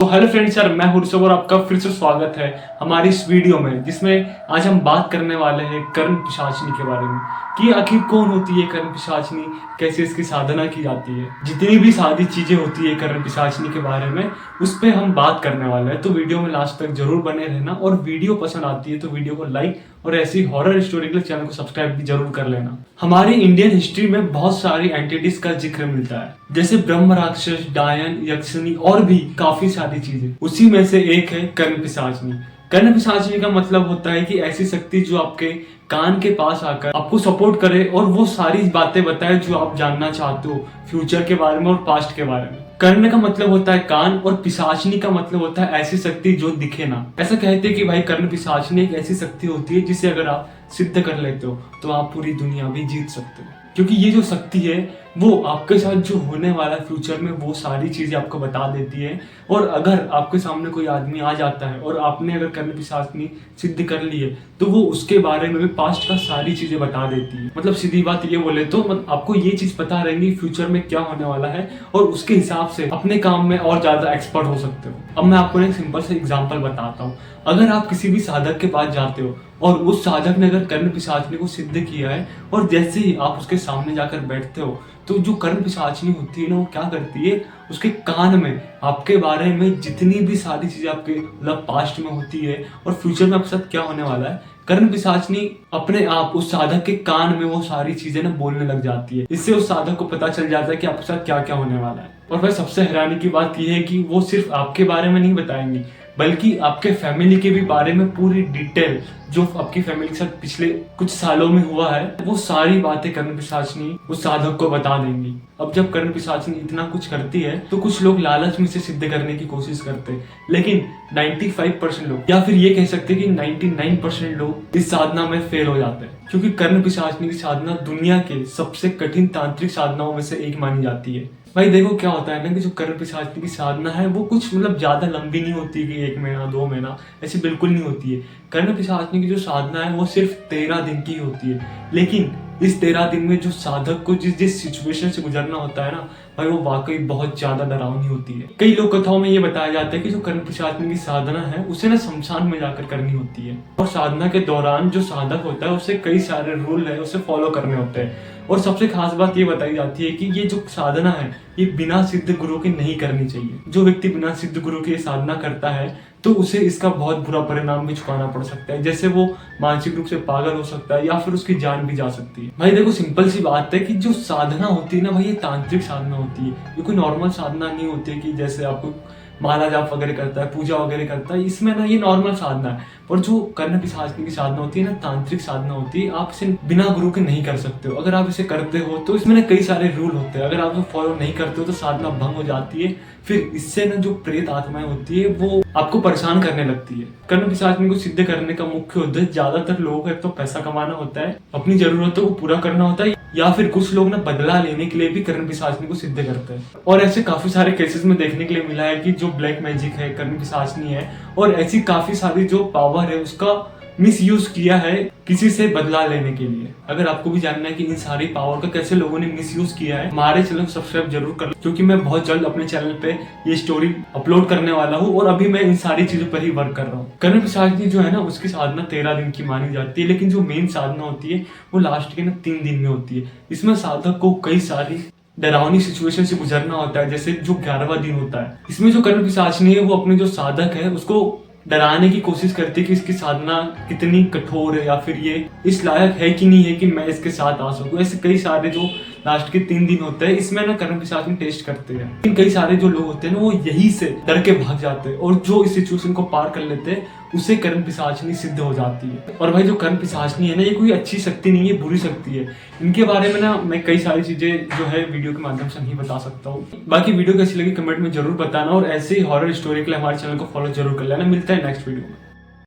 तो hello friends यार, मैं हूं ऋषभ और आपका फिर से स्वागत है हमारी इस वीडियो में, जिसमें आज हम बात करने वाले हैं कर्ण पिशाचिनी के बारे में कि आखिर कौन होती है कर्ण पिशाचिनी, कैसे इसकी साधना की जाती है। जितनी भी सारी चीजें होती है कर्ण पिशाचिनी के बारे में उस पर हम बात करने वाले हैं। तो वीडियो में लास्ट तक जरूर बने रहना, और वीडियो पसंद आती है तो वीडियो को लाइक और ऐसी हॉरर स्टोरी के लिए चैनल को सब्सक्राइब भी जरूर कर लेना। हमारी इंडियन हिस्ट्री में बहुत सारी एंटिटीज का जिक्र मिलता है, जैसे ब्रह्म राक्षस, डायन, यक्षिणी और भी काफी सारी चीजें। उसी में से एक है कर्ण पिशाचिनी। कर्ण पिशाचिनी का मतलब होता है कि ऐसी शक्ति जो आपके कान के पास आकर आपको सपोर्ट करे और वो सारी बातें बताए जो आप जानना चाहते हो, फ्यूचर के बारे में और पास्ट के बारे में। कर्ण का मतलब होता है कान और पिशाचिनी का मतलब होता है ऐसी शक्ति जो दिखे ना। ऐसा कहते हैं कि भाई कर्ण पिशाचिनी एक ऐसी शक्ति होती है जिसे अगर आप सिद्ध कर लेते हो तो आप पूरी दुनिया भी जीत सकते हो, क्योंकि ये जो शक्ति है वो आपके साथ जो होने वाला फ्यूचर में वो सारी चीजें आपको बता देती है। और अगर आपके सामने कोई आदमी आ जाता है और आपने अगर कर्ण पिशाचिनी सिद्ध कर ली है तो वो उसके बारे में भी पास्ट का सारी चीजें बता देती है। मतलब सीधी बात ये बोले तो आपको ये चीज पता रहेगी फ्यूचर में क्या होने वाला है, और उसके हिसाब से अपने काम में और ज्यादा एक्सपर्ट हो सकते हो। अब मैं आपको एक सिंपल से एग्जाम्पल बताता हूँ। अगर आप किसी भी साधक के पास जाते हो और उस साधक ने अगर कर्ण पिशाचिनी को सिद्ध किया है, और जैसे ही आप उसके सामने जाकर बैठते हो तो जो कर्ण पिशाचिनी होती है ना, वो क्या करती है, उसके कान में आपके बारे में जितनी भी सारी चीजें आपके मतलब पास्ट में होती है और फ्यूचर में आपके साथ क्या होने वाला है, कर्ण पिशाचिनी अपने आप उस साधक के कान में वो सारी चीजें ना बोलने लग जाती है। इससे उस साधक को पता चल जाता है कि आपके साथ क्या क्या होने वाला है। और फिर सबसे हैरानी की बात यह है कि वो सिर्फ आपके बारे में नहीं बताएंगी, बल्कि आपके फैमिली के भी बारे में पूरी डिटेल जो आपकी फैमिली के साथ पिछले कुछ सालों में हुआ है वो सारी बातें कर्ण पिशाचिनी उस साधक को बता देंगी। अब जब कर्ण पिशाचिनी इतना कुछ करती है तो कुछ लोग लालच में इसे सिद्ध करने की कोशिश करते हैं, लेकिन 95% लोग, या फिर ये कह सकते हैं कि 99% लोग इस साधना में फेल हो जाते हैं, क्योंकि कर्ण पिशाचिनी की साधना दुनिया के सबसे कठिन तांत्रिक साधनाओं में से एक मानी जाती है। भाई देखो क्या होता है ना कि जो कर्ण पिशाचिनी की साधना है वो कुछ मतलब ज्यादा लंबी नहीं होती कि 1 महीना 2 महीना, ऐसी बिल्कुल नहीं होती है। कर्ण पिशाचिनी की जो साधना है वो सिर्फ 13 दिन की होती है, लेकिन इस 13 दिन में जो साधक को जिस जिस सिचुएशन से गुजरना होता है ना भाई, वो वाकई बहुत ज्यादा डरावनी होती है। कई लोक कथाओं में ये बताया जाता है कि जो कर्ण पिशाचिनी की साधना है उसे ना शमशान में जाकर करनी होती है, और साधना के दौरान जो साधक होता है उसे कई सारे रूल है उसे फॉलो करने होते हैं। और सबसे खास बात ये बताई जाती है कि ये जो साधना है ये बिना सिद्ध गुरु के नहीं करनी चाहिए। जो व्यक्ति बिना सिद्ध गुरु के साधना करता है तो उसे इसका बहुत बुरा परिणाम भी चुकाना पड़ सकता है, जैसे वो मानसिक रूप से पागल हो सकता है या फिर उसकी जान भी जा सकती है। भाई देखो सिंपल सी बात है कि जो साधना होती है ना भाई, ये तांत्रिक साधना होती है, ये कोई नॉर्मल साधना नहीं होती है कि जैसे आपको माला जाप वगैरह करता है, पूजा वगैरह करता है, इसमें ना ये नॉर्मल साधना है। पर जो कर्ण पिशाचिनी की साधना होती है ना, तांत्रिक साधना होती है, आप इसे बिना गुरु के नहीं कर सकते हो। अगर आप इसे करते हो तो इसमें ना कई सारे रूल होते हैं, अगर आप इसे फॉलो नहीं करते हो तो साधना भंग हो जाती है। फिर इससे ना जो प्रेत आत्माएं होती है वो आपको परेशान करने लगती है। कर्ण पिशाचिनी को सिद्ध करने का मुख्य उद्देश्य ज्यादातर लोगों का एक तो पैसा कमाना होता है, अपनी जरूरतों को पूरा करना होता है, या फिर कुछ लोग ना बदला लेने के लिए भी कर्ण पिशाचिनी को सिद्ध करते हैं। और ऐसे काफी सारे केसेस में देखने के लिए मिला है कि जो ब्लैक मैजिक है, कर्ण पिशाचिनी है, और ऐसी काफी सारी जो पावर है उसका मिस यूज किया है किसी से बदला लेने के लिए। अगर आपको भी जानना है कि इन सारी पावर का कैसे लोगों ने मिस यूज किया है, हमारे चैनल को सब्सक्राइब जरूर कर लो, क्योंकि मैं बहुत जल्द अपने चैनल पे ये स्टोरी अपलोड करने वाला हूँ, और अभी मैं इन सारी चीजों पर ही वर्क कर रहा हूँ। कर्ण पिशाचिनी जो है ना उसकी साधना 13 दिन की मानी जाती है, लेकिन जो मेन साधना होती है वो लास्ट के ना 3 दिन में होती है। इसमें साधक को कई सारी डरावनी सिचुएशन से गुजरना होता है, जैसे जो 11वां दिन होता है। इसमें जो कर्ण पिशाचिनी है वो अपने जो साधक है उसको डराने की कोशिश करती है कि इसकी साधना कितनी कठोर है, या फिर ये इस लायक है कि नहीं है कि मैं इसके साथ आ सकूं। ऐसे कई सारे जो लास्ट के 3 दिन होते हैं इसमें ना कर्ण पिशाचिनी टेस्ट करते हैं, लेकिन कई सारे जो लोग होते हैं ना वो यही से डर के भाग जाते हैं, और जो इस सिचुएशन को पार कर लेते हैं उसे कर्ण पिशाचिनी सिद्ध हो जाती है। और भाई जो कर्ण पिशाचिनी है ना ये कोई अच्छी शक्ति नहीं है, बुरी शक्ति है। इनके बारे में ना मैं कई सारी चीजें जो है वीडियो के माध्यम से नहीं बता सकता हूँ। बाकी वीडियो कैसी लगी कमेंट में जरूर बताना, और ऐसे ही हॉरर स्टोरी के लिए हमारे चैनल को फॉलो जरूर कर लेना। मिलता है नेक्स्ट वीडियो में।